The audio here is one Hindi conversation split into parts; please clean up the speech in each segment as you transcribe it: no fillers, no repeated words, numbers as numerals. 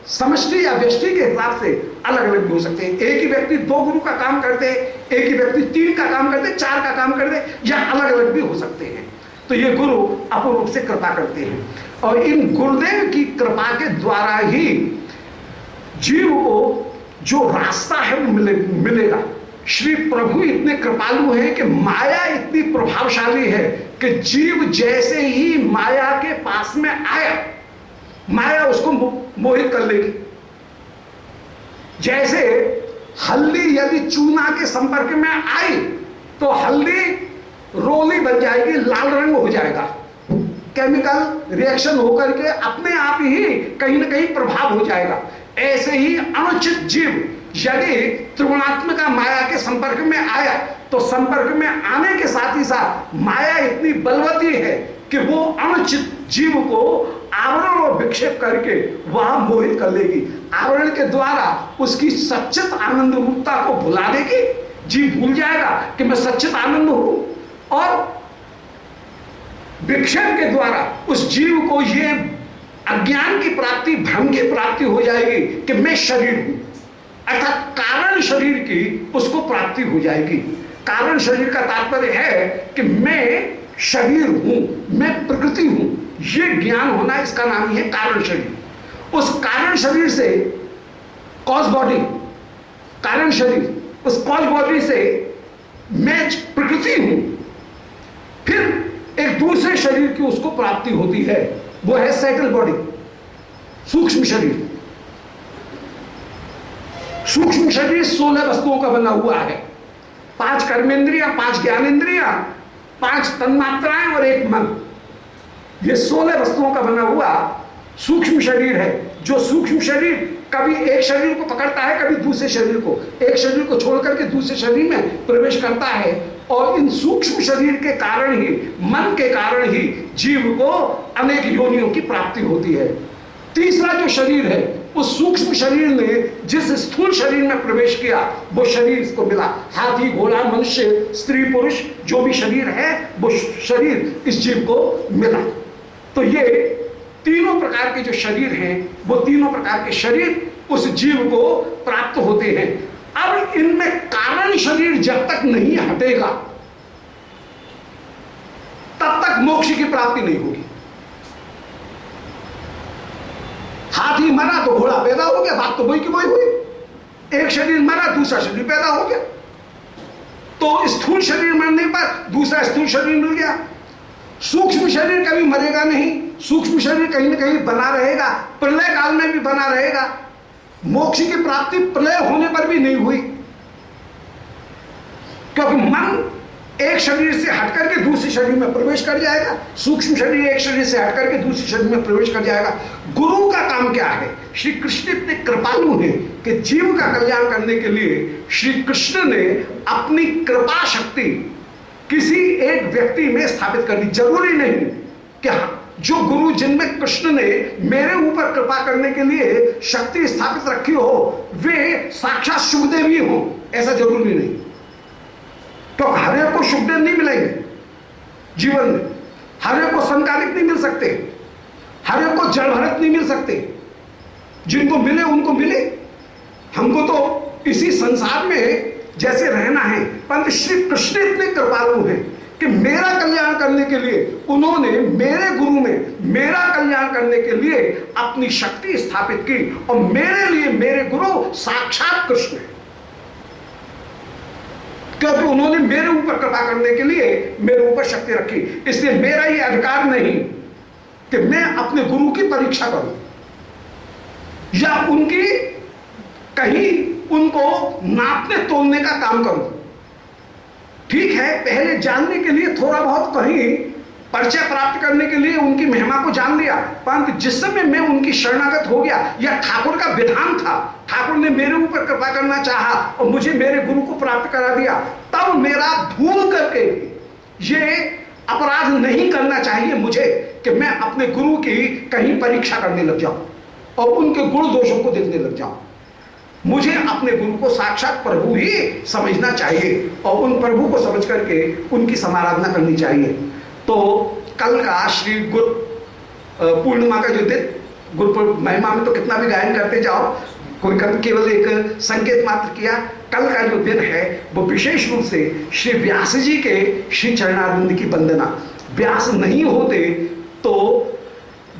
समष्टि या व्यष्टि के हिसाब से अलग अलग भी हो सकते हैं। एक ही व्यक्ति 2 गुरु का काम करते, एक ही व्यक्ति 3 का काम करते, 4 का काम करते, या अलग अलग भी हो सकते हैं। तो ये गुरु अपूर्ण रूप से कृपा करते हैं, और इन गुरुदेव की कृपा के द्वारा ही जीव को जो रास्ता है वो मिलेगा। श्री प्रभु इतने कृपालु हैं कि माया इतनी प्रभावशाली है कि जीव जैसे ही माया के पास में आया, माया उसको मोहित कर लेगी। जैसे हल्दी यदि चूना के संपर्क में आई तो हल्दी रोली बन जाएगी, लाल रंग हो जाएगा, केमिकल रिएक्शन होकर के अपने आप ही कहीं ना कहीं प्रभाव हो जाएगा। ऐसे ही अनुचित जीव यदि त्रिगुणात्मिका माया के संपर्क में आया तो संपर्क में आने के साथ ही साथ माया इतनी बलवती है कि वो अनुचित जीव को आवरण और विक्षेप करके वहां मोहित कर लेगी। आवरण के द्वारा उसकी सच्चित आनंद रूपता को भुला देगी, जीव भूल जाएगा कि मैं सच्चित आनंद हूं, और विक्षेप के द्वारा उस जीव को ये अज्ञान की प्राप्ति, भ्रम की प्राप्ति हो जाएगी कि मैं शरीर हूं, अर्थात कारण शरीर की उसको प्राप्ति हो जाएगी। कारण शरीर का तात्पर्य है कि मैं शरीर हूं, मैं प्रकृति हूं, ये ज्ञान होना, इसका नाम ही है कारण शरीर। उस कारण शरीर से कॉज बॉडी, कारण शरीर, उस कॉज बॉडी से मैं प्रकृति हूं, फिर एक दूसरे शरीर की उसको प्राप्ति होती है, वो है सेटल बॉडी, सूक्ष्म शरीर। सूक्ष्म शरीर 16 वस्तुओं का बना हुआ है, 5 कर्मेंद्रियां, 5 ज्ञानेंद्रियां, 5 तन्मात्राएं और 1 मन। ये 16 वस्तुओं का बना हुआ सूक्ष्म शरीर है। जो सूक्ष्म शरीर कभी एक शरीर को पकड़ता है, कभी दूसरे शरीर को, एक शरीर को छोड़ करके दूसरे शरीर में प्रवेश करता है, और इन सूक्ष्म शरीर के कारण ही, मन के कारण ही जीव को अनेक योनियों की प्राप्ति होती है। तीसरा जो शरीर है, उस सूक्ष्म शरीर ने जिस स्थूल शरीर में प्रवेश किया वो शरीर इसको मिला। हाथी, घोड़ा, मनुष्य, स्त्री, पुरुष, जो भी शरीर है वो शरीर इस जीव को मिला। तो ये तीनों प्रकार के जो शरीर हैं, वो तीनों प्रकार के शरीर उस जीव को प्राप्त होते हैं। अब इनमें कारण शरीर जब तक नहीं हटेगा तब तक मोक्ष की प्राप्ति नहीं होगी। हाथी मरा तो घोड़ा पैदा हो गया, बात तो वही की वही हुई। एक शरीर मरा, दूसरा शरीर पैदा हो गया, तो स्थूल शरीर मरने पर दूसरा स्थूल शरीर मिल गया। सूक्ष्म शरीर कभी मरेगा नहीं, सूक्ष्म शरीर कहीं ना कहीं बना रहेगा, प्रलय काल में भी बना रहेगा। मोक्ष की प्राप्ति प्रलय होने पर भी नहीं हुई, क्योंकि मन एक शरीर से हटकर के दूसरे शरीर में प्रवेश कर जाएगा, सूक्ष्म शरीर एक शरीर से हटकर के दूसरे शरीर में प्रवेश कर जाएगा। गुरु का काम क्या है? श्री कृष्ण इतने कृपालु हैं कि जीव का कल्याण करने के लिए श्री कृष्ण ने अपनी कृपा शक्ति किसी एक व्यक्ति में स्थापित कर दी। जरूरी नहीं कि जो गुरु जिनमें कृष्ण ने मेरे ऊपर कृपा करने के लिए शक्ति स्थापित रखी हो वे साक्षात सुखदेव ही हो, ऐसा जरूरी नहीं। तो हर एक को सुखदेव नहीं मिलेंगे जीवन में, हर एक को संकालिक नहीं मिल सकते, हर एक को जड़ भरत नहीं मिल सकते। जिनको मिले उनको मिले। हमको तो इसी संसार में जैसे रहना है, परंतु श्री कृष्ण इतने कृपालु हैं कि मेरा कल्याण करने के लिए उन्होंने मेरे गुरु में मेरा कल्याण करने के लिए अपनी शक्ति स्थापित की, और मेरे लिए मेरे गुरु साक्षात कृष्ण है, क्योंकि उन्होंने मेरे ऊपर कृपा करने के लिए मेरे ऊपर शक्ति रखी। इसलिए मेरा ये अधिकार नहीं कि मैं अपने गुरु की परीक्षा करूं या उनकी कहीं उनको नापने तोलने का काम करूं। ठीक है, पहले जानने के लिए थोड़ा बहुत कहीं परिचय प्राप्त करने के लिए उनकी महिमा को जान लिया, परंतु जिस समय मैं उनकी शरणागत हो गया, या ठाकुर का विधान था, ठाकुर ने मेरे ऊपर कृपा करना चाहा और मुझे मेरे गुरु को प्राप्त करा दिया, तब मेरा भूल करके ये अपराध नहीं करना चाहिए मुझे कि मैं अपने गुरु की कहीं परीक्षा करने लग जाऊं और उनके गुण दोषों को देखने लग जाऊं। मुझे अपने गुरु को साक्षात प्रभु ही समझना चाहिए और उन प्रभु को समझ करके उनकी समाराधना करनी चाहिए। तो कल का श्री गुरु पूर्णिमा का जो दिन गुरु महिमा में तो कितना भी गायन करते जाओ, कोई कभी केवल एक संकेत मात्र किया। कल का जो दिन है वो विशेष रूप से श्री व्यास जी के श्री चरणारविंद की वंदना। व्यास नहीं होते तो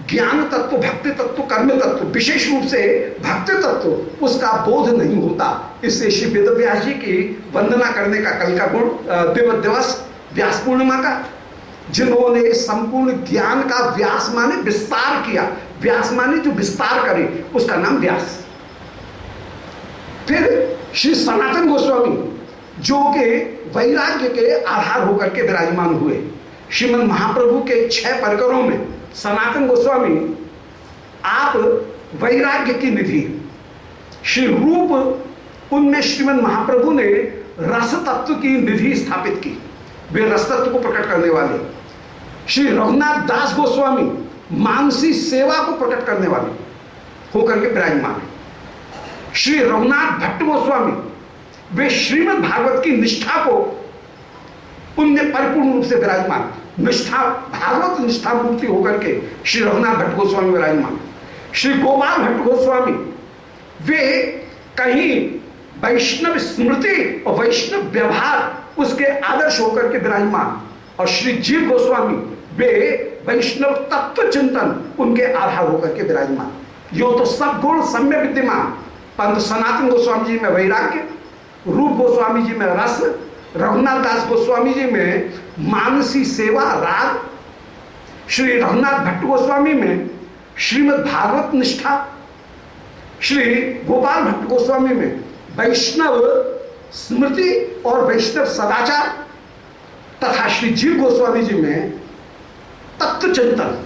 ज्ञान तत्व, भक्ति तत्व, कर्म तत्व, विशेष रूप से भक्ति तत्व उसका बोध नहीं होता। इससे श्री वेद व्यास जी की वंदना करने का कल का गुण दिवस व्यास पूर्णिमा का, जिन्होंने संपूर्ण ज्ञान का व्यास माने विस्तार किया। व्यास माने जो विस्तार करे उसका नाम व्यास। फिर श्री सनातन गोस्वामी जो के वैराग्य के आधार होकर के विराजमान हुए। श्रीमद महाप्रभु के 6 परकरों में सनातन गोस्वामी आप वैराग्य की निधि। श्री रूप उनमें श्रीमद महाप्रभु ने रस तत्व की निधि स्थापित की, वे रस तत्व को प्रकट करने वाले। श्री रघुनाथ दास गोस्वामी मानसी सेवा को प्रकट करने वाले होकर के विराजमान है। श्री रघुनाथ भट्ट गोस्वामी वे श्रीमद् भागवत की निष्ठा को उनमें परिपूर्ण रूप से विराजमान, निष्ठा भागवत निष्ठा मूर्ति होकर के श्री रघुनाथ भट्ट गोस्वामी विराजमान। श्री गोपाल भट्ट गोस्वामी वे कहीं वैष्णव स्मृति और वैष्णव व्यवहार उसके आदर्श होकर के विराजमान। और श्री जीव गोस्वामी वे वैष्णव तत्व चिंतन उनके आधार होकर के विराजमान। यो तो सब गुण सम्य विद्यमान, परंतु सनातन गोस्वामी जी में वैराग्य, रूप गोस्वामी जी में रस, रघुनाथ दास गोस्वामी जी में मानसी सेवा राग, श्री रघुनाथ भट्ट गोस्वामी में श्रीमद् भागवत निष्ठा, श्री गोपाल भट्ट गोस्वामी में वैष्णव स्मृति और वैष्णव सदाचार, तथा श्री जीव गोस्वामी जी में तत्व चिंतन,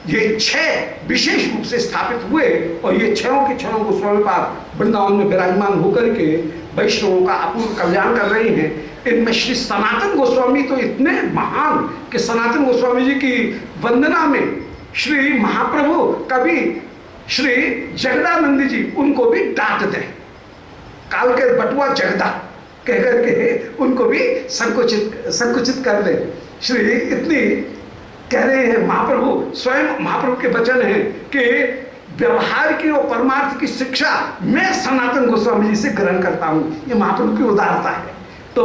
ये 6 विशेष रूप से स्थापित हुए। और ये 6 के 6 गोस्वामी पाद वृंदावन में विराजमान होकर के वैष्णवों का अपूर्व कल्याण कर रहे हैं। इनमें श्री सनातन गोस्वामी तो इतने महान कि सनातन गोस्वामी जी की वंदना में श्री महाप्रभु कभी श्री जगदानंद जी उनको भी डांट दें, काल के बटुआ जगदा कह करके उनको भी संकुचित कर दे। श्री इतनी कह रहे हैं महाप्रभु, स्वयं महाप्रभु के वचन है कि व्यवहार की और परमार्थ की शिक्षा मैं सनातन गोस्वामी जी से ग्रहण करता हूं। ये महाप्रभु की उदारता है। तो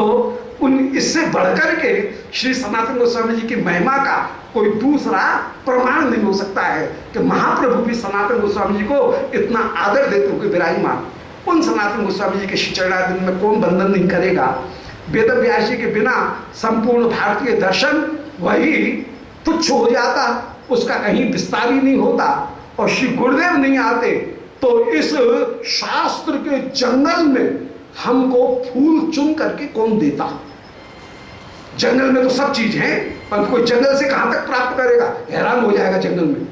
उन इससे बढ़कर के श्री सनातन गोस्वामी जी की महिमा का कोई दूसरा प्रमाण नहीं हो सकता है कि महाप्रभु भी सनातन गोस्वामी जी को इतना आदर देते हुए विराजमान। उन सनातन गोस्वामी जी के श्री चरणारविंद में कौन बंधन नहीं करेगा। वेद व्यास जी के बिना संपूर्ण भारतीय दर्शन वही तुच्छ हो जाता, उसका कहीं विस्तार ही नहीं होता। और श्री गुरुदेव नहीं आते तो इस शास्त्र के जंगल में हमको फूल चुन करके कौन देता। जंगल में तो सब चीज है, पर कोई जंगल से कहां तक प्राप्त करेगा, हैरान हो जाएगा जंगल में।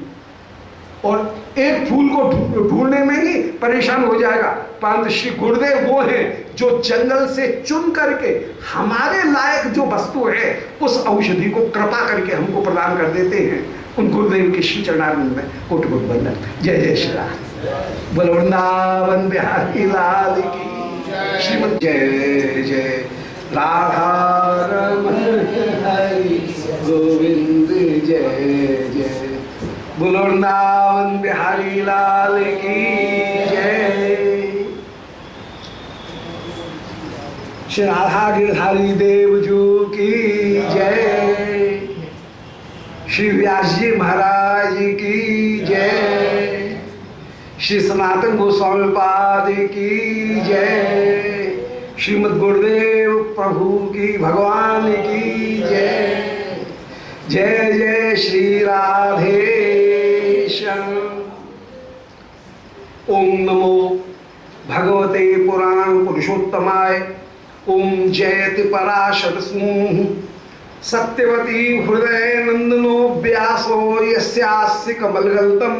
और एक फूल को ढूंढने में ही परेशान हो जाएगा। परंतु श्री गुरुदेव वो हैं जो जंगल से चुन करके हमारे लायक जो वस्तु है उस औषधि को कृपा करके हमको प्रदान कर देते हैं। उन गुरुदेव के श्री चरणारविंद में कोटि कोटि वंदन। जय जय श्री राम। बोल वृंदावन बिहारी लाल की श्रीमद जय जय राधा रमण हरि गोविंद जय जय। बोल वृंदावन बिहारी लाल की जय। श्री राधा गिरधारी देवजू की जय। श्री व्यास जी महाराज की जय। श्री सनातन गोस्वामी पाद की जय। श्रीमद् गुरुदेव प्रभु की भगवान की जय। जय जय श्री राधे श्याम। ओम नमो भगवते पुराण पुरुषोत्तमाय। ओम जयति पराशर समूह सत्यवती हृदय नंदनो व्यासो यस्यास्य कमलगल्तम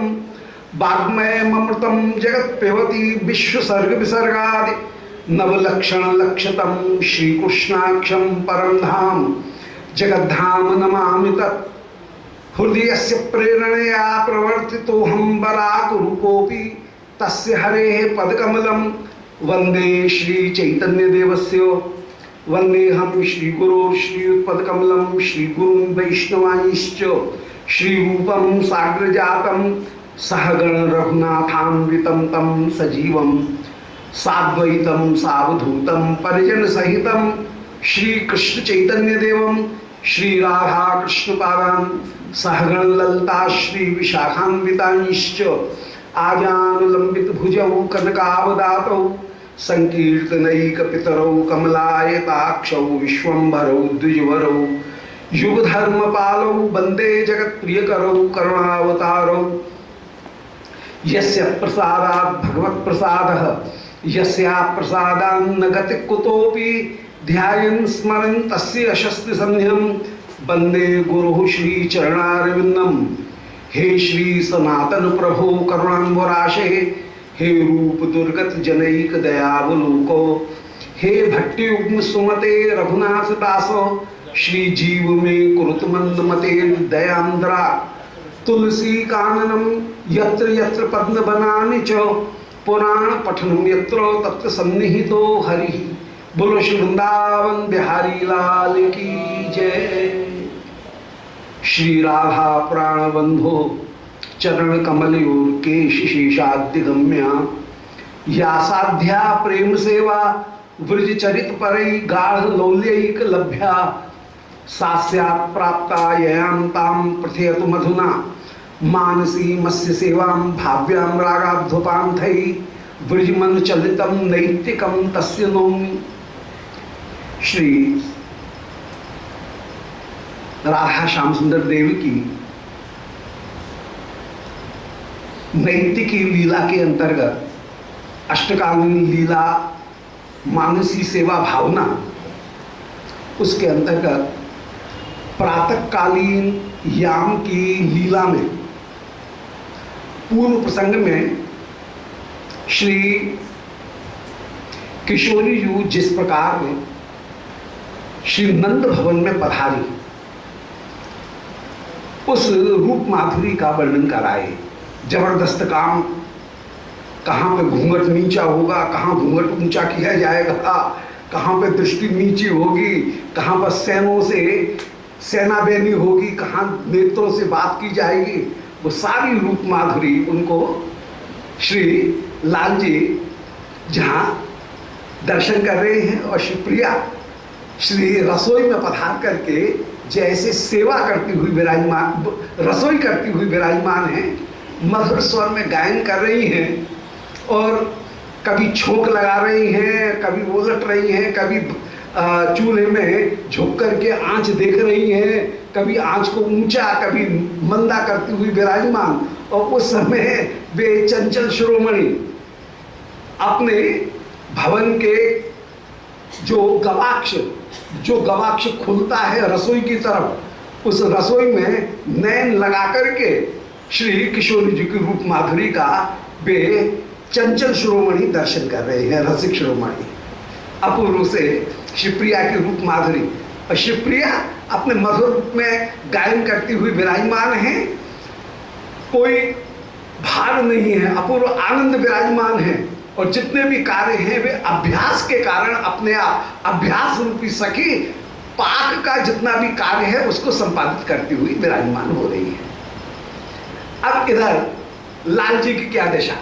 वाग्मय ममृतम जगत पेवती विश्वसर्ग विसर्गादि नवलक्षण लक्षतम श्रीकृष्णाक्षम परम धाम जगद्धाम नमामि तत्। हृदयस्य प्रेरणया प्रवर्तितो हम बराक रूपोपि तस्य हरेः पदकमलं वंदे श्री चैतन्य देवस्य। वंदे हम श्री गुरु श्रीयुत्पदकमलं श्री गुरुं वैष्णवांश्च श्री रूपं साग्रजातं सहगण रघुनाथान्वितं तं सजीवं साद्वैतं सावधूतं परिजन सहितं श्री कृष्ण चैतन्य देवं श्री राधा कृष्ण पादान सहगण ललता श्री विशाखान्वितांश्च आजानुलंबित भुजौ कनकावदातौ संकीर्तनैक पितरौ कमलायताक्षौ विश्वम्भरौ द्विजवरौ युगधर्म पालौ वंदे जगत प्रियकरौ करुणावतारौ यस्य प्रसादात् भगवत् प्रसादः यस्या प्रसादान्न गति कुतोपि ध्यायन् स्मरन् तस्य शस्त्र संध्यं वंदे गुरु श्री चरणारविंदम। हे श्री सनातन प्रभो करुणाम्बुराशे हे रूप दुर्गत जनैक दयावलोको हे भट्टयुग्म सुमते रघुनाथ दासो श्री जीव में कुरुत मंद मते दयांद्रा तुलसी काननम यत्र यत्र पद्म बनानि च पुराण पठनम यत्र तत्र सन्निहितो हरि। बोलो श्री वृंदावन बिहारी लाल की जय। श्री राधा प्राण बंधो चरण कमलयोर केश शेषाद्यगम्या या साध्या प्रेम सेवा व्रज चरित परई गाढ़ लौल्यैक लभ्या सास्यात् प्राप्ता ययां तां प्रथयतु मधुना मानसी मस्य सेवां भाव्यां रागाध्वपान्थै व्रजमन चलितं नैतिकं तस्य नौमि। श्री राधा श्याम सुंदर देव की नैतिकी लीला के अंतर्गत अष्टकालीन लीला मानसी सेवा भावना, उसके अंतर्गत प्रातःकालीन याम की लीला में पूर्व प्रसंग में श्री किशोरी जी जिस प्रकार श्री नंद भवन में पधारी उस रूप माधुरी का वर्णन कराए। जबरदस्त काम, कहाँ पे घूंघट नीचा होगा, कहाँ घूंघट ऊंचा किया जाएगा, कहाँ पे दृष्टि नीची होगी, कहाँ पर सैनों से सेना बैनी होगी, कहाँ नेत्रों से बात की जाएगी, वो सारी रूप माधुरी उनको श्री लाल जी जहाँ दर्शन कर रहे हैं। और श्री प्रिया श्री रसोई में पधार करके जैसे सेवा करती हुई विराजमान, रसोई करती हुई विराजमान है, मधुर स्वर में गायन कर रही हैं और कभी छोंक लगा रही हैं, कभी उलट रही हैं, कभी चूल्हे में झुक करके आंच देख रही हैं, कभी आंच को ऊंचा कभी मंदा करती हुई विराजमान। और उस समय वे चंचल शिरोमणि अपने भवन के जो गवाक्ष खुलता है रसोई की तरफ, उस रसोई में नैन लगा करके श्री किशोरी जी की रूप माधुरी का वे चंचल शिरोमणि दर्शन कर रहे हैं, रसिक शिरोमणि। अपूर्व से शिवप्रिया की रूप माधुरी, और शिवप्रिया अपने मधुर रूप में गायन करती हुई विराजमान है, कोई भार नहीं है, अपूर्व आनंद विराजमान है। और जितने भी कार्य हैं वे अभ्यास के कारण अपने आप अभ्यास रूपी सखी पाक का जितना भी कार्य है उसको संपादित करती हुई विराजमान हो रही है। अब इधर लाल जी की क्या दशा,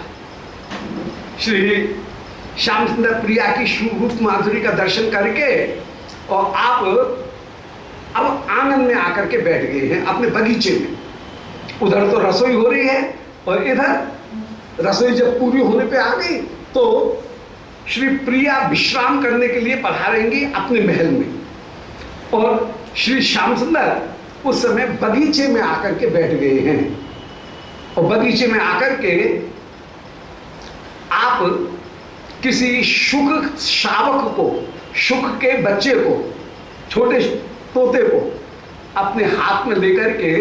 श्री श्याम सुंदर प्रिया की रूप माधुरी का दर्शन करके और आप अब आंगन में आकर के बैठ गए हैं अपने बगीचे में। उधर तो रसोई हो रही है और इधर रसोई जब पूरी होने पे आ गई तो श्री प्रिया विश्राम करने के लिए पधारेंगी अपने महल में, और श्री श्याम सुंदर उस समय बगीचे में आकर के बैठ गए हैं। और बगीचे में आकर के आप किसी शुक शावक को, शुक के बच्चे को, छोटे तोते को अपने हाथ में लेकर के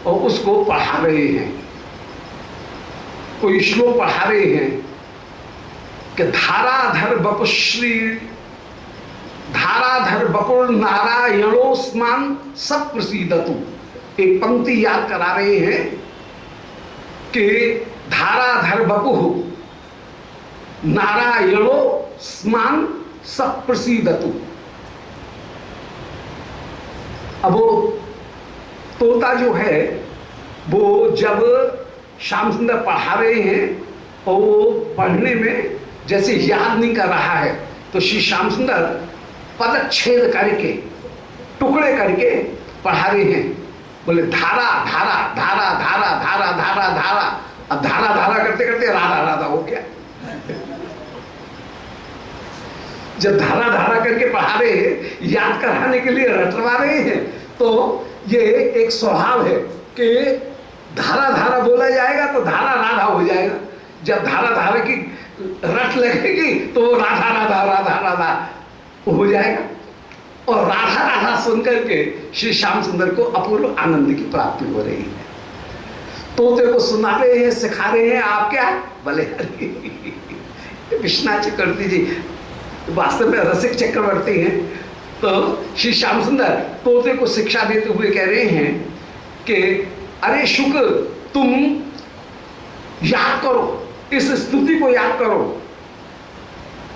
और उसको पढ़ा रहे हैं। कोई श्लोक पढ़ा रहे हैं कि धाराधर बपुर नारायणोस्मान सब प्रसिद्धतु। एक पंक्ति याद करा रहे हैं कि धाराधर बपु नारायणो स्मान सब प्रसिद्धतु। अब वो तोता जो है वो जब श्याम सुंदर पढ़ा रहे हैं और वो पढ़ने में जैसे याद नहीं कर रहा है, तो श्री श्याम सुंदर पदच्छेद करके टुकड़े करके पढ़ा रहे हैं। बोले धारा धारा धारा धारा धारा धारा धारा। अब धारा धारा करते करते राधा राधा हो गया। जब धारा धारा करके पढ़ा रहे हैं, याद कराने के लिए रटवा रहे हैं, तो ये एक स्वभाव है कि धारा धारा बोला जाएगा तो धारा राधा हो जाएगा। जब धारा धारा की रट लगेगी तो राधा राधा राधा राधा हो जाएगा। और राधा राधा सुनकर के श्री श्याम सुंदर को अपूर्व आनंद की प्राप्ति हो रही है। तोते को सुना रहे हैं, सिखा रहे हैं। आप क्या भले विश्वनाथ चक्रवर्ती जी वास्तव में रसिक चक्रवर्ती हैं। तो श्री श्याम सुंदर तोते को शिक्षा देते हुए कह रहे हैं कि अरे शुक, तुम याद करो, इस स्तुति को याद करो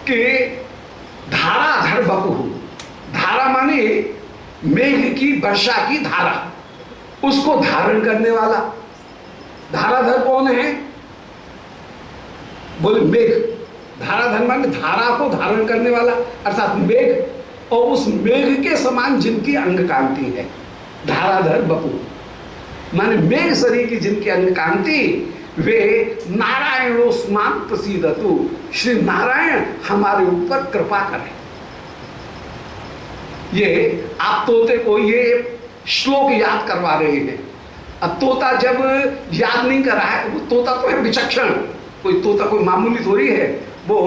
कि धारा धर बपू। धारा माने मेघ की वर्षा की धारा, उसको धारण करने वाला। धाराधर कौन है? बोले मेघ। धाराधर माने धारा को धारण करने वाला, अर्थात मेघ। और उस मेघ के समान जिनकी अंग कांति है, धाराधर बपू माने मेघ शरीर की जिनकी अंग कांति, वे नारायणोस्मान प्रसीदतु। श्री नारायण हमारे ऊपर कृपा करें। ये आप तोते को ये श्लोक याद करवा रहे हैं। अब तोता जब याद नहीं कर रहा है, वो तोता तो है विचक्षण, कोई तोता कोई मामूली थोड़ी है, वो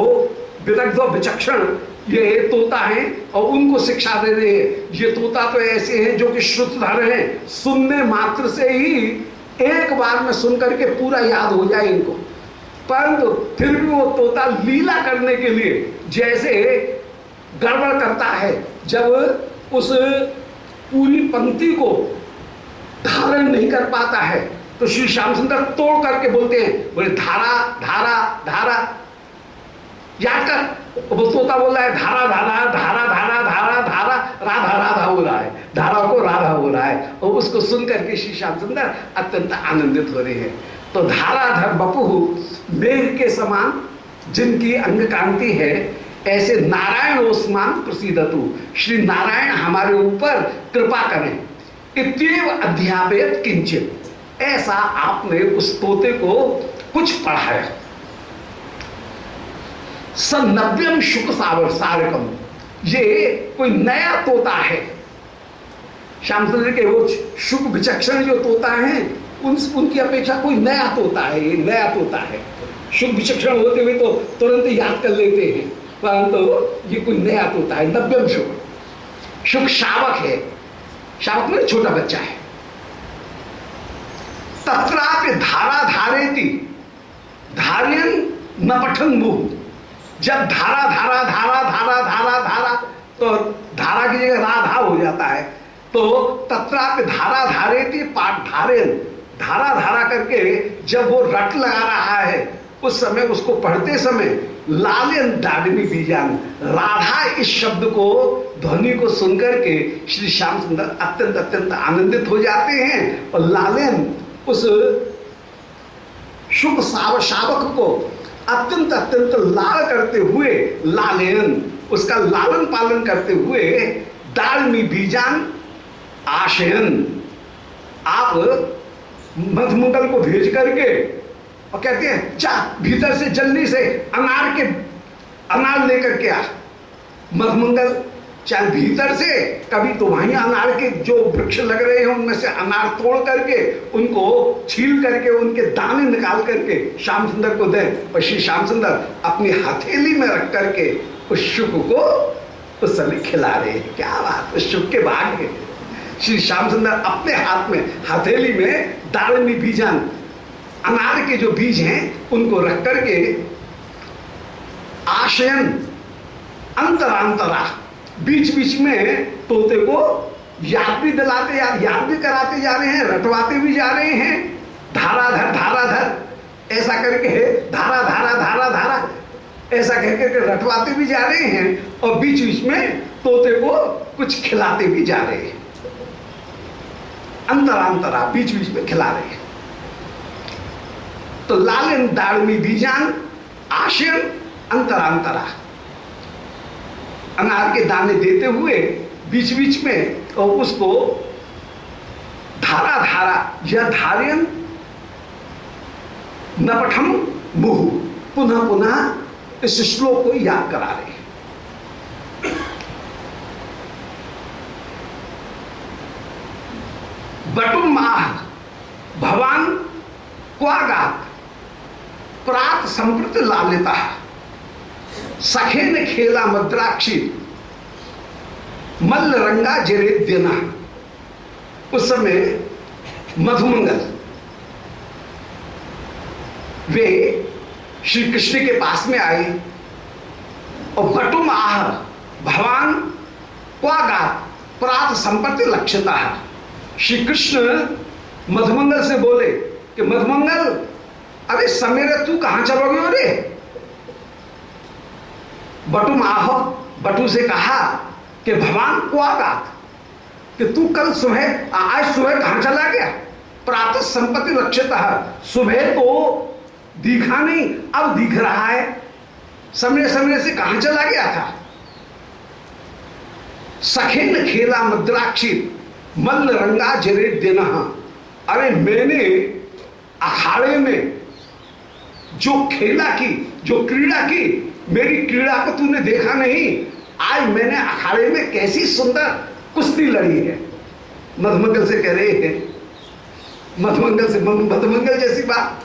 विदग्ध विचक्षण ये तोता है और उनको शिक्षा दे रहे हैं। ये तोता तो ऐसे हैं जो कि श्रुतधर हैं, सुनने मात्र से ही एक बार में सुन करके पूरा याद हो जाए इनको। परंतु फिर भी वो तोता लीला करने के लिए जैसे गड़बड़ करता है, जब उस पूरी पंक्ति को धारण नहीं कर पाता है, तो श्री श्याम सुंदर तोड़ करके बोलते हैं, बोले धारा धारा धारा याद कर। वो तोता बोल रहा है धारा धारा धारा धारा धारा धारा, राधा राधा हो रहा है, धारा को राधा हो रहा है। और उसको सुन करके श्री श्याम सुंदर अत्यंत आनंदित हो रहे हैं। तो धाराधर बपू मेघ के समान जिनकी अंग कांति है, ऐसे नारायण ओस्मान प्रसीदतु। श्री नारायण हमारे ऊपर कृपा करें। इत्येव अध्यापयत किंचित, ऐसा आपने उस तोते को कुछ पढ़ाया। सन्नव्यम शुक सावर सारकम, ये कोई नया तोता है। श्याम सुंदर के वो शुक विचक्षण जो तोता है, उनकी अपेक्षा कोई नया तोता है। ये नया तोता है। शुक विचक्षण होते हुए तो तुरंत याद कर लेते हैं, परंतु ये कोई नया तोता है। नव्यम शुक, शुक शावक है। शावक में छोटा बच्चा है। तत्रापि धारा धारेति धार्यन न पठन मुह। जब धारा धारा धारा धारा धारा धारा, तो धारा की जगह राधा हो जाता है। तो तत्रापि धारा धारेति पाठ धारेन, धारा धारा करके जब वो रट लगा रहा है, उस समय उसको पढ़ते समय लालियन दाडिनी बीजान, राधा इस शब्द को ध्वनि को सुनकर के श्री श्याम सुंदर अत्यंत अत्यंत आनंदित हो जाते हैं। और लालियन उस शुभ शावक को अत्यंत अत्यंत लाल करते हुए, लालियन उसका लालन पालन करते हुए, दालमी बीजान आशयन, आप मधुमंगल को भेज करके और कहते हैं जा भीतर से जल्दी से अनार लेकर के आ। मधुमंगल चाहे भीतर से, कभी तो वहीं अनार के जो वृक्ष लग रहे हैं उनमें से अनार तोड़ करके उनको छील करके उनके दाने निकाल करके श्याम सुंदर को दे। और श्री श्याम सुंदर अपनी हथेली में रख करके उस शुक को उस समय खिला रहे हैं। क्या बात, उस शुक के भाग्य। श्री श्याम सुंदर अपने हाथ में हथेली में दालमी बीजान, अनार के जो बीज हैं उनको रख करके आशयन अंतरांतरा, बीच बीच में तोते को याद भी दिलाते, याद भी कराते जा रहे हैं, रटवाते भी जा रहे हैं। धाराधर ऐसा करके धारा धारा धारा धारा ऐसा कह करके रटवाते भी जा रहे हैं और बीच बीच में तोते को कुछ खिलाते भी जा रहे हैं। अंतरांतरा बीच बीच में खिला रहे हैं। तो लालिन दाड़मी बीजान आशयन अंतरांतरा, अनार के दाने देते हुए बीच बीच में और उसको धारा धारा या धार्यन नपठम मुहु, पुनः पुनः इस श्लोक को याद करा रहे। बटुम माह भवान क्वागात प्रात संप्रत लालिता, सखे ने खेला मद्राक्षी मल्ल रंगा जरेद्यना। उस समय मधुमंगल वे श्री कृष्ण के पास में आए और बटुम आह भवान क्वागात प्रात संपत्ति लक्ष्यता। श्री कृष्ण मधुमंगल से बोले कि मधुमंगल, अरे समेरे तू कहां चलोगे? अरे बटुम आह, बटू से कहा कि भगवान को आगात, कि तू कल सुबह आज सुबह कहां चला गया? प्रातः संपत्ति लक्ष्यता, सुबह तो दिखा नहीं, अब दिख रहा है, समय समय से कहां चला गया था? सखेन खेला मद्राक्षी मल्ल रंगा जरे देना। अरे मैंने अखाड़े में जो खेला की, जो क्रीड़ा की, मेरी क्रीड़ा को तूने देखा नहीं? आज मैंने अखाड़े में कैसी सुंदर कुश्ती लड़ी है। मधुमंगल से कह रहे हैं, मधुमंगल से, मधुमंगल जैसी बात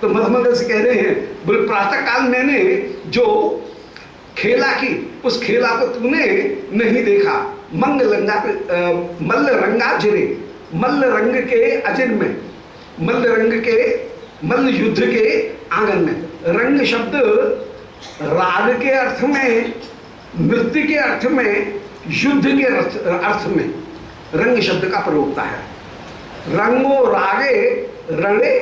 तो मधुमंगल से कह रहे हैं, बोले प्रातः काल मैंने जो खेला की, उस खेला को तूने नहीं देखा। मल्ल रंगा जिरे, मल्ल रंग के अजिर में, मल्ल रंग के, मल्ल युद्ध के आंगन में। रंग शब्द राग के अर्थ में, नृत्य के अर्थ में, युद्ध के अर्थ में रंग शब्द का प्रयोग होता है। रंगो रागे रणे,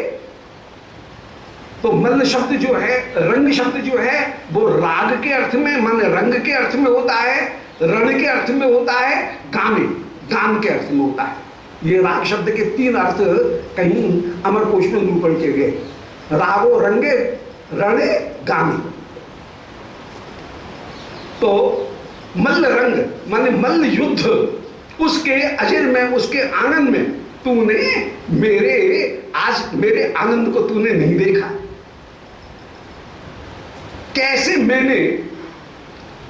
तो मल्ल शब्द जो है, रंग शब्द जो है वो राग के अर्थ में, मन रंग के अर्थ में होता है, रण के अर्थ में होता है, गाने, गान के अर्थ में होता है। ये राग शब्द के तीन अर्थ कहीं अमरकोश में निरूपण किए गए, रागो रंगे रणे गाने। तो मल्ल रंग माने मल्ल युद्ध, उसके अजर में, उसके आनंद में तूने मेरे आनंद को तूने नहीं देखा। कैसे मैंने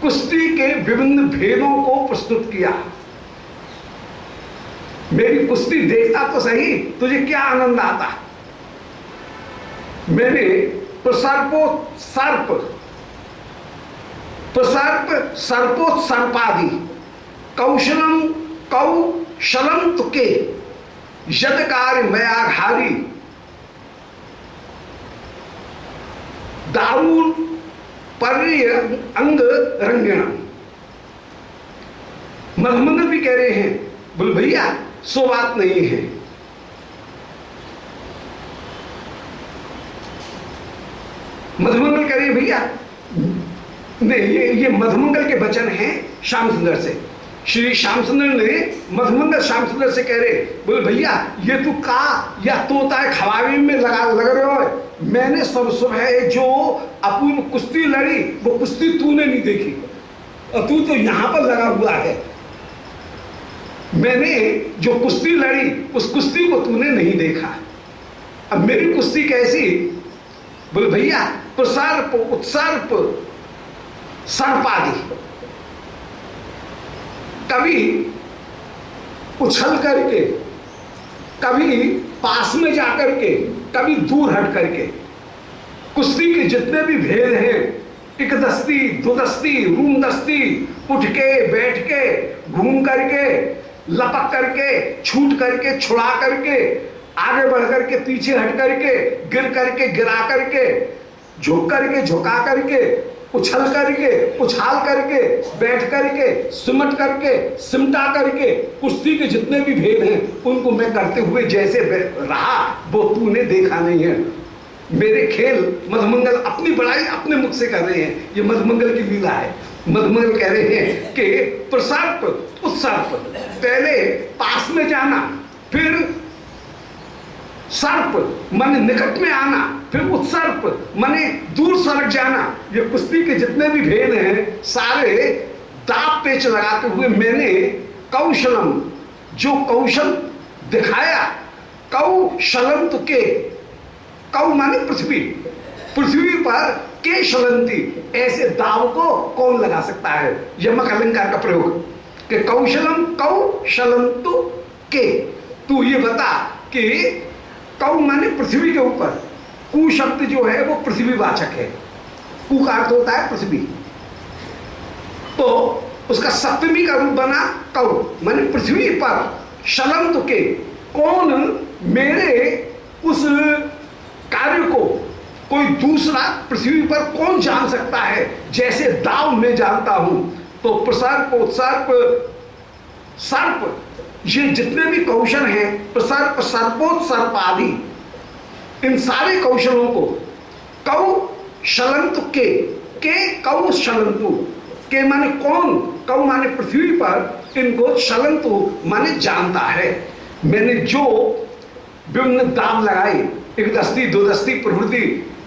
कुश्ती के विभिन्न भेदों को प्रस्तुत किया। मेरी कुश्ती देखता तो सही, तुझे क्या आनंद आता। मैंने सर्पोत्सर्पादि कौशलम तुके यदकार मयाघारी दारूण पर्य अंग रंगीण। मधुमंगल भी कह रहे हैं, बोल भैया सो बात नहीं है। मधुमंगल कह रहे हैं भैया नहीं, ये मधुमंगल के वचन हैं श्याम सुंदर से। श्री श्याम सुंदर ने मधुमंगल श्याम सुंदर से कह रहे, बोले भैया ये तू का या तोता है खवाबी में लग रहे हो। मैंने सब सुबह जो अपूर्व कुश्ती लड़ी वो कुश्ती तूने नहीं देखी और तू तो यहां पर लगा हुआ है। मैंने जो कुश्ती लड़ी उस कुश्ती को तूने नहीं देखा। अब मेरी कुश्ती कैसी? बोले भैया प्रसर्प उत्सर्प सर्पादि, कभी उछल करके, कभी पास में जाकर के, कभी दूर हट करके। कुश्ती के जितने भी भेद हैं, एक दस्ती, दो दस्ती, रूम दस्ती, उठ के बैठ के, घूम करके, लपक करके, छूट करके, छुड़ा करके, आगे बढ़ करके, पीछे हट करके, गिर करके, गिरा करके, झुक करके, झुका करके, उछल करके, उछाल करके, बैठ करके, सिमट करके, सिमटा करके, कुश्ती के जितने भी भेद हैं उनको मैं करते हुए जैसे रहा वो तूने देखा नहीं है। मेरे खेल मधुमंगल अपनी बड़ाई अपने मुख से कर रहे हैं, ये मधुमंगल की लीला है। मधुमंगल कह रहे हैं कि प्रसर्प उत्सर्प, पहले पास में जाना, फिर सर्प माने निकट में आना, फिर उत्सर्प माने दूर सरक जाना। ये कुश्ती के जितने भी भेद हैं सारे दांव पेच लगाते हुए मैंने कौशलम, जो कौशल दिखाया, कौशलम तो के, कौ माने पृथ्वी, पृथ्वी पर के शलंती, ऐसे दाव को कौन लगा सकता है। यमक अलंकार का प्रयोग कि कौशलम कौशलंतु के, तू ये बता कि कौ माने पृथ्वी के ऊपर, कु शब्द जो है वो पृथ्वी वाचक है, कु का अर्थ होता है पृथ्वी, तो उसका सप्तमी का रूप बना कौ माने पृथ्वी पर, शलंतु के कौन मेरे उस कार्य को कोई दूसरा पृथ्वी पर कौन जान सकता है जैसे दाव में जानता हूं। तो प्रसर्प उत्सर्प सर्प, ये जितने भी कौशल हैं, प्रसर्प सर्पोत्सर्प आदि, इन सारे कौशलों को कौशलंतु के कौशलंतु के माने कौन, कौ माने पृथ्वी पर, इनको शलंतु माने जानता है। मैंने जो विभिन्न दाव लगाए, एक दस्ती दो दस्ती प्रवृत्ति,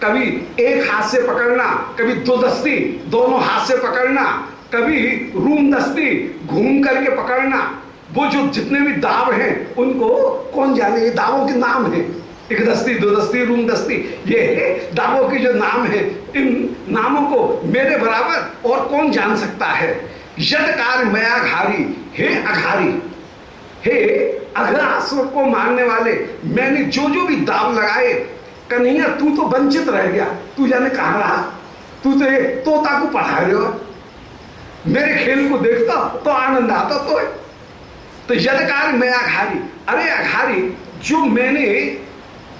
कभी एक हाथ से पकड़ना, कभी दो दस्ती दोनों हाथ से पकड़ना, कभी रूम दस्ती घूम करके पकड़ना, वो जो जितने भी दाव हैं उनको कौन जाने, ये दावों के नाम हैं, एक दस्ती दो दस्ती रूम दस्ती, ये दावों के जो नाम हैं, इन नामों को मेरे बराबर और कौन जान सकता है। यदकार मया घारी, हे अघारी, हे अघासुर को मारने वाले, मैंने जो जो भी दाव लगाए, कन्हैया तू तो वंचित रह गया, तू जाने कहाँ रहा, तू तो तोता को पढ़ा रहे हो, मेरे खेल को देखता तो आनंद आता तो यदकार मैं अघारी, अरे अघारी, जो मैंने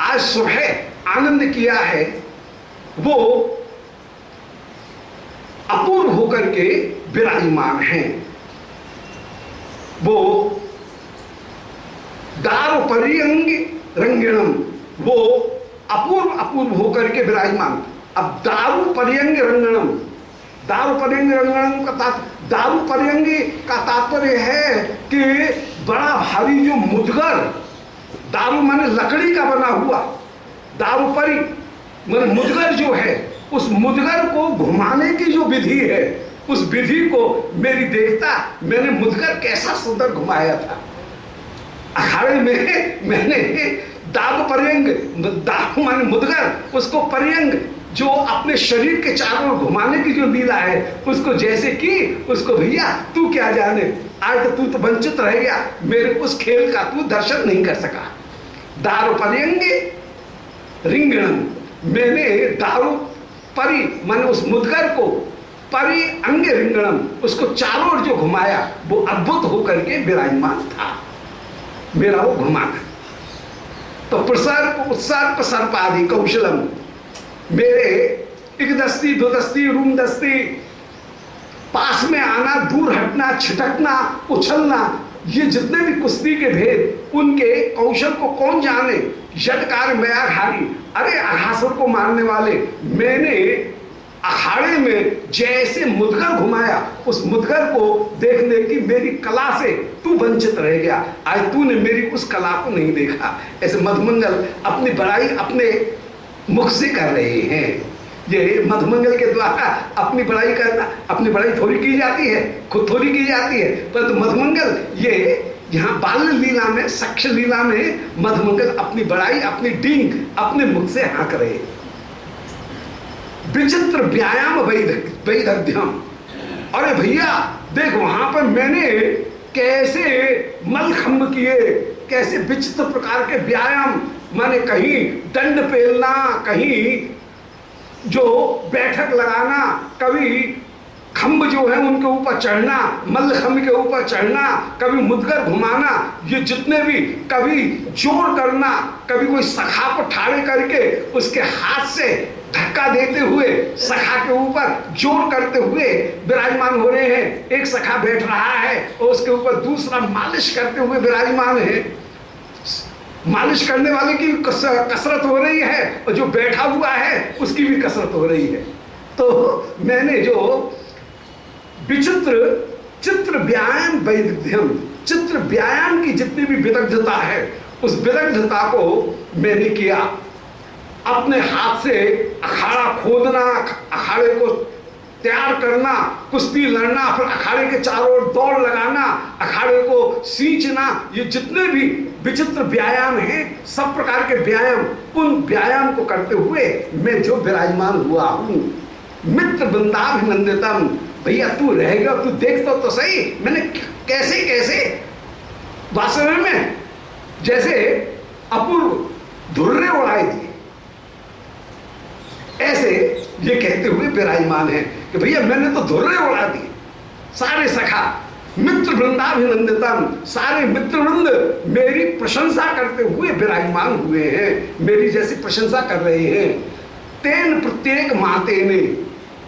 आज सुबह आनंद किया है वो अपूर्व होकर के विराजमान हैं, वो दार पर्यंग रंगिणम, वो अपूर्व अपूर्व होकर के विराजमान। अब दारु पर्यंग रंगणम, दारु पर्यंग रंगणम का दारु पर्यंग का तात्पर्य है कि बड़ा भारी जो मुदगर, दारू माने लकड़ी का बना हुआ, दारू परी माने मुदगर जो है, उस मुदगर को घुमाने की जो विधि है, उस विधि को मेरी देखता, मैंने मुदगर कैसा सुंदर घुमाया था अखाड़े में, मैंने दाग पर्यंग, दाग माने मुदगर, उसको पर्यंग जो अपने शरीर के चारों ओर घुमाने की जो लीला है उसको जैसे की, उसको भैया तू क्या जाने, आज तो तू तो वंचित रह गया, मेरे उस खेल का तू दर्शन नहीं कर सका। दारू पर्यंग रिंगणम, मैंने दारू परी माने उस मुदगर को, परी अंग रिंगणम, उसको चारों ओर जो घुमाया वो अद्भुत होकर के विराजमान था, मेरा वो घुमाना। तो प्रसर्प उत्सर्प सर्प आदि कौशलम, मेरे एक दस्ती दो दस्ती रूम दस्ती, पास में आना दूर हटना छिटकना उछलना, ये जितने भी कुश्ती के भेद, उनके कौशल को कौन जाने। यदकार मया घारी, अरे अघासुर को मारने वाले, मैंने अखाड़े में जैसे मुदगर घुमाया, उस मुदगर को देखने की मेरी कला से तू वंचित रह गया, आज तूने मेरी उस कला को नहीं देखा। ऐसे मधुमंगल अपनी बड़ाई अपने मुख से कर रहे हैं, ये मधुमंगल के द्वारा अपनी बड़ाई करना, अपनी बड़ाई थोड़ी की जाती है, खुद थोड़ी की जाती है, परंतु मधुमंगल ये यहाँ बाल लीला में, सक्ष लीला में मधुमंगल अपनी बड़ाई, अपनी डींग अपने मुख से हाँक रहे। विचित्र व्यायाम वैदग्ध्यम, अरे भैया देख वहां पर मैंने कैसे मलखंभ किए, कैसे विचित्र प्रकार के व्यायाम, माने कहीं दंड पेलना, कहीं जो बैठक लगाना, कभी खंभ जो है उनके ऊपर चढ़ना, मल्ल खंभ के ऊपर चढ़ना, कभी मुदगर घुमाना, ये जितने भी, कभी जोर करना, कभी कोई सखा को ठाड़े करके उसके हाथ से धक्का देते हुए सखा के ऊपर जोर करते हुए विराजमान हो रहे हैं। एक सखा बैठ रहा है और उसके ऊपर दूसरा मालिश करते हुए विराजमान है, मालिश करने वाले की कसरत हो रही है और जो बैठा हुआ है उसकी भी कसरत हो रही है। तो मैंने जो विचित्र चित्र व्यायाम वैदग्ध्यम, चित्र व्यायाम की जितनी भी विदग्धता है उस विदग्धता को मैंने किया। अपने हाथ से अखाड़ा खोदना, अखाड़े को तैयार करना, कुश्ती लड़ना, फिर अखाड़े के चारों ओर दौड़ लगाना, अखाड़े को सींचना, ये जितने भी विचित्र व्यायाम हैं, सब प्रकार के व्यायाम, उन व्यायाम को करते हुए मैं जो विराजमान हुआ हूं। मित्र वृंदाभिनंदितम, भैया तू रहेगा, तू देख तो सही मैंने कैसे कैसे वास्तव में जैसे अपूर्व धुर्रे उड़ाए दिए, ऐसे ये कहते हुए विराजमान है कि भैया मैंने तो धुर्रे उड़ा दिए। सारे सखा मित्र वृंदाभिनंदितम, सारे मित्र वृंद मेरी प्रशंसा करते हुए विराजमान हुए हैं, मेरी जैसी प्रशंसा कर रहे हैं। तेन प्रत्येक माते ने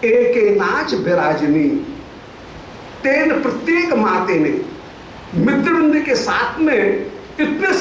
एक नाच विराजनी, तेन प्रत्येक माते ने, मित्र वृंद के साथ में इतने